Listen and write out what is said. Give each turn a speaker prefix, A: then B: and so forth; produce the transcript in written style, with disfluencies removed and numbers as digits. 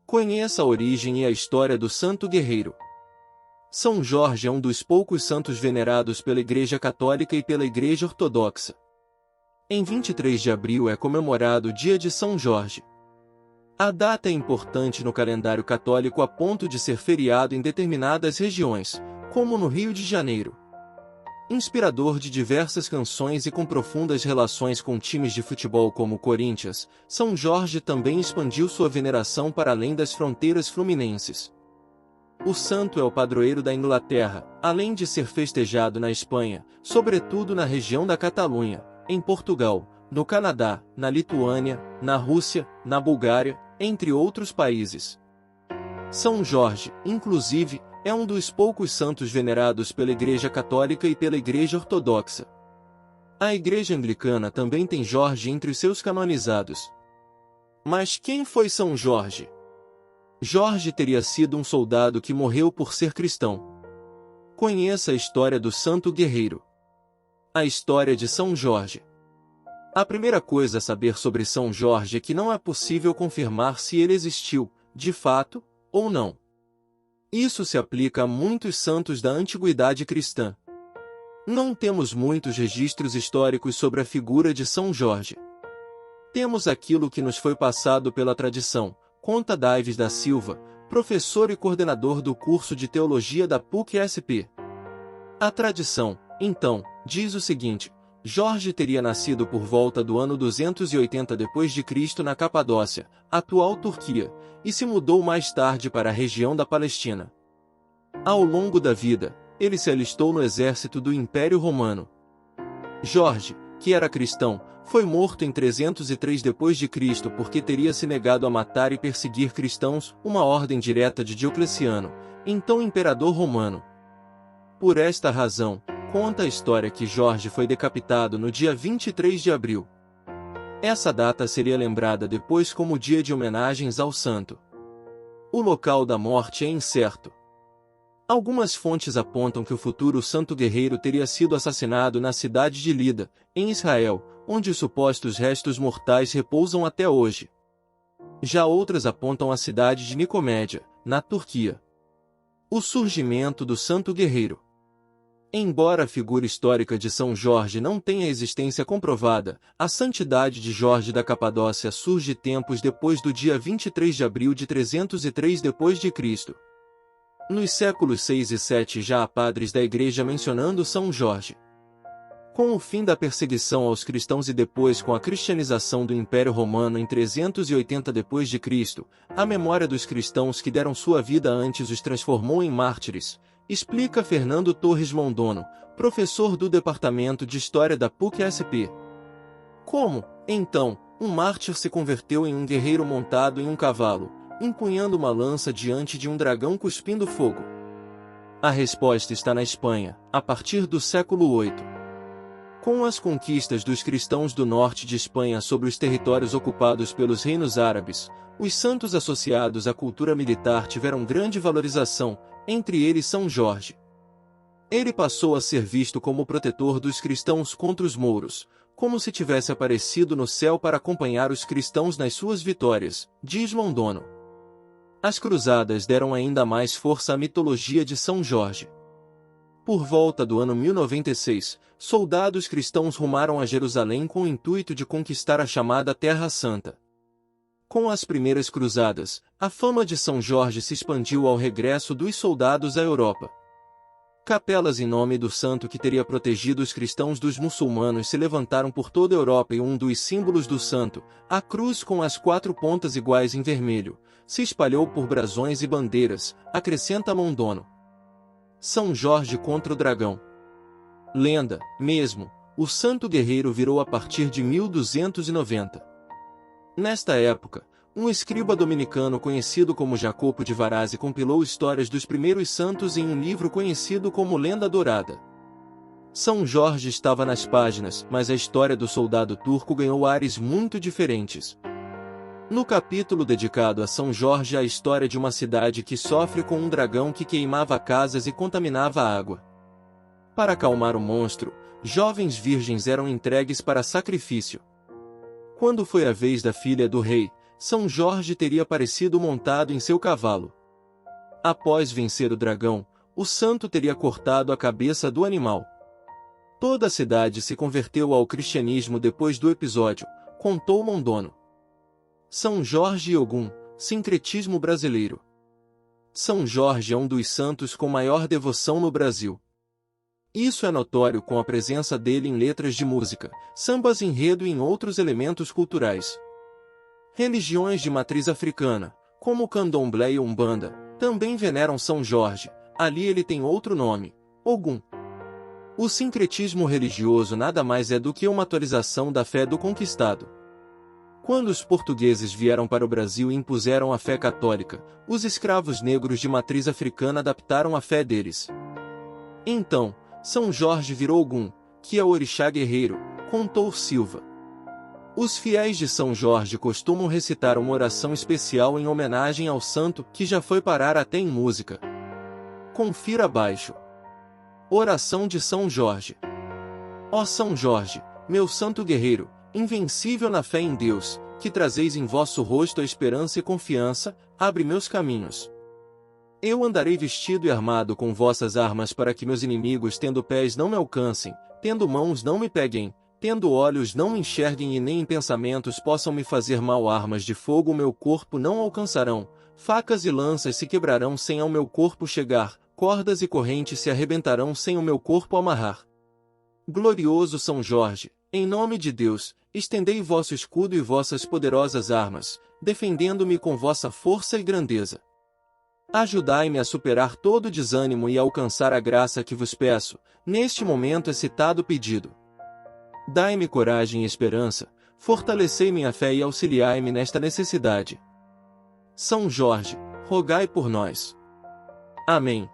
A: Conheça a origem e a história do santo guerreiro. São Jorge é um dos poucos santos venerados pela Igreja Católica e pela Igreja Ortodoxa. Em 23 de abril é comemorado o Dia de São Jorge. A data é importante no calendário católico a ponto de ser feriado em determinadas regiões, como no Rio de Janeiro. Inspirador de diversas canções e com profundas relações com times de futebol como o Corinthians, São Jorge também expandiu sua veneração para além das fronteiras fluminenses. O santo é o padroeiro da Inglaterra, além de ser festejado na Espanha, sobretudo na região da Catalunha, em Portugal, no Canadá, na Lituânia, na Rússia, na Bulgária, entre outros países. São Jorge, inclusive, é um dos poucos santos venerados pela Igreja Católica e pela Igreja Ortodoxa. A Igreja Anglicana também tem Jorge entre os seus canonizados. Mas quem foi São Jorge? Jorge teria sido um soldado que morreu por ser cristão. Conheça a história do santo guerreiro. A história de São Jorge. A primeira coisa a saber sobre São Jorge é que não é possível confirmar se ele existiu, de fato, ou não. Isso se aplica a muitos santos da antiguidade cristã. Não temos muitos registros históricos sobre a figura de São Jorge. Temos aquilo que nos foi passado pela tradição, conta Davis da Silva, professor e coordenador do curso de teologia da PUC-SP. A tradição, então, diz o seguinte: Jorge teria nascido por volta do ano 280 d.C. na Capadócia, atual Turquia, e se mudou mais tarde para a região da Palestina. Ao longo da vida, ele se alistou no exército do Império Romano. Jorge, que era cristão, foi morto em 303 d.C. porque teria se negado a matar e perseguir cristãos, uma ordem direta de Diocleciano, então imperador romano. Por esta razão, conta a história que Jorge foi decapitado no dia 23 de abril. Essa data seria lembrada depois como dia de homenagens ao santo. O local da morte é incerto. Algumas fontes apontam que o futuro santo guerreiro teria sido assassinado na cidade de Lida, em Israel, onde os supostos restos mortais repousam até hoje. Já outras apontam a cidade de Nicomédia, na Turquia. O surgimento do santo guerreiro. Embora a figura histórica de São Jorge não tenha existência comprovada, a santidade de Jorge da Capadócia surge tempos depois do dia 23 de abril de 303 d.C. Nos séculos 6 e 7 já há padres da Igreja mencionando São Jorge. Com o fim da perseguição aos cristãos e depois com a cristianização do Império Romano em 380 d.C., a memória dos cristãos que deram sua vida antes os transformou em mártires, explica Fernando Torres Mondono, professor do Departamento de História da PUC-SP. Como, então, um mártir se converteu em um guerreiro montado em um cavalo, empunhando uma lança diante de um dragão cuspindo fogo? A resposta está na Espanha, a partir do século VIII. Com as conquistas dos cristãos do norte de Espanha sobre os territórios ocupados pelos reinos árabes, os santos associados à cultura militar tiveram grande valorização, entre eles São Jorge. Ele passou a ser visto como protetor dos cristãos contra os mouros, como se tivesse aparecido no céu para acompanhar os cristãos nas suas vitórias, diz Mondono. As cruzadas deram ainda mais força à mitologia de São Jorge. Por volta do ano 1096, soldados cristãos rumaram a Jerusalém com o intuito de conquistar a chamada Terra Santa. Com as primeiras cruzadas, a fama de São Jorge se expandiu ao regresso dos soldados à Europa. Capelas em nome do santo que teria protegido os cristãos dos muçulmanos se levantaram por toda a Europa e um dos símbolos do santo, a cruz com as 4 pontas iguais em vermelho, se espalhou por brasões e bandeiras, acrescenta Mondono. São Jorge contra o dragão. Lenda, mesmo, o santo guerreiro virou a partir de 1290. Nesta época, um escriba dominicano conhecido como Jacopo de Varazzi compilou histórias dos primeiros santos em um livro conhecido como Lenda Dourada. São Jorge estava nas páginas, mas a história do soldado turco ganhou ares muito diferentes. No capítulo dedicado a São Jorge há a história de uma cidade que sofre com um dragão que queimava casas e contaminava a água. Para acalmar o monstro, jovens virgens eram entregues para sacrifício. Quando foi a vez da filha do rei, São Jorge teria aparecido montado em seu cavalo. Após vencer o dragão, o santo teria cortado a cabeça do animal. Toda a cidade se converteu ao cristianismo depois do episódio, contou Mondono. São Jorge e Ogum, sincretismo brasileiro. São Jorge é um dos santos com maior devoção no Brasil. Isso é notório com a presença dele em letras de música, sambas enredo e em outros elementos culturais. Religiões de matriz africana, como o Candomblé e Umbanda, também veneram São Jorge. Ali ele tem outro nome, Ogum. O sincretismo religioso nada mais é do que uma atualização da fé do conquistado. Quando os portugueses vieram para o Brasil e impuseram a fé católica, os escravos negros de matriz africana adaptaram a fé deles. Então, São Jorge virou Ogum, que é o orixá guerreiro, contou Silva. Os fiéis de São Jorge costumam recitar uma oração especial em homenagem ao santo que já foi parar até em música. Confira abaixo. Oração de São Jorge. Ó São Jorge, meu santo guerreiro, invencível na fé em Deus, que trazeis em vosso rosto a esperança e confiança, abre meus caminhos. Eu andarei vestido e armado com vossas armas para que meus inimigos tendo pés não me alcancem, tendo mãos não me peguem, tendo olhos não me enxerguem e nem em pensamentos possam me fazer mal. Armas de fogo o meu corpo não alcançarão, facas e lanças se quebrarão sem ao meu corpo chegar, cordas e correntes se arrebentarão sem o meu corpo amarrar. Glorioso São Jorge, em nome de Deus, estendei vosso escudo e vossas poderosas armas, defendendo-me com vossa força e grandeza. Ajudai-me a superar todo desânimo e a alcançar a graça que vos peço, neste momento excitado pedido. Dai-me coragem e esperança, fortalecei minha fé e auxiliai-me nesta necessidade. São Jorge, rogai por nós. Amém.